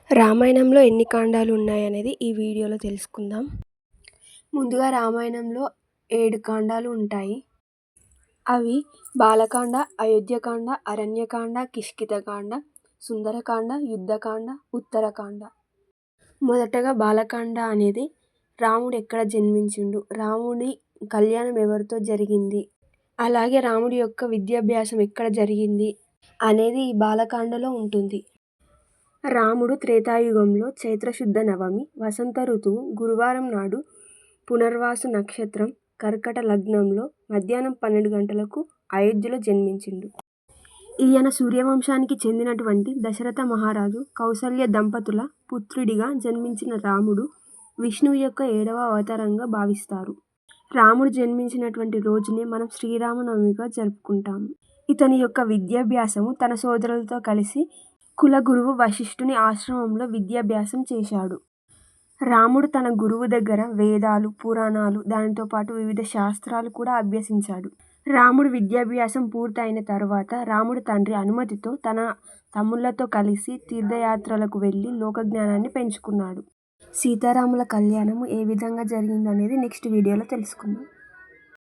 రామాయణంలో ఎన్ని కాండాలు ఉన్నాయనేది ఈ వీడియోలో తెలుసుకుందాం. ముందుగా రామాయణంలో 7 కాండాలు ఉంటాయి. అవి బాలకాండ, అయోధ్యకాండ, అరణ్యకాండ, కిష్కింధకాండ, సుందరకాండ, యుద్ధకాండ, ఉత్తరకాండ. మొదటగా బాలకాండ అనేది రాముడు ఎక్కడ జన్మించిండు, రాముడి కళ్యాణం ఎవరితో జరిగింది, అలాగే రాముడి యొక్క విద్యాభ్యాసం ఎక్కడ జరిగింది అనేది ఈ బాలకాండలో ఉంటుంది. రాముడు త్రేతాయుగంలో చైత్రశుద్ధ నవమి వసంత ఋతువు గురువారం నాడు పునర్వాసు నక్షత్రం కర్కట లగ్నంలో మధ్యాహ్నం 12 గంటలకు అయోధ్యలో జన్మించిండు. ఈయన సూర్యవంశానికి చెందినటువంటి దశరథ మహారాజు కౌసల్య దంపతుల పుత్రుడిగా జన్మించిన రాముడు విష్ణువు యొక్క 7వ అవతారంగా భావిస్తారు. రాముడు జన్మించినటువంటి రోజునే మనం శ్రీరామనవమిగా జరుపుకుంటాము. ఇతని యొక్క విద్యాభ్యాసము తన సోదరులతో కలిసి కులగురువు వశిష్ఠుని ఆశ్రమంలో విద్యాభ్యాసం చేశాడు. రాముడు తన గురువు దగ్గర వేదాలు, పురాణాలు, దానితో పాటు వివిధ శాస్త్రాలు కూడా అభ్యసించాడు. రాముడు విద్యాభ్యాసం పూర్తయిన తర్వాత రాముడి తండ్రి అనుమతితో తన తమ్ముళ్లతో కలిసి తీర్థయాత్రలకు వెళ్ళి లోకజ్ఞానాన్ని పెంచుకున్నాడు. సీతారాముల కళ్యాణము ఏ విధంగా జరిగిందనేది నెక్స్ట్ వీడియోలో తెలుసుకుందాం.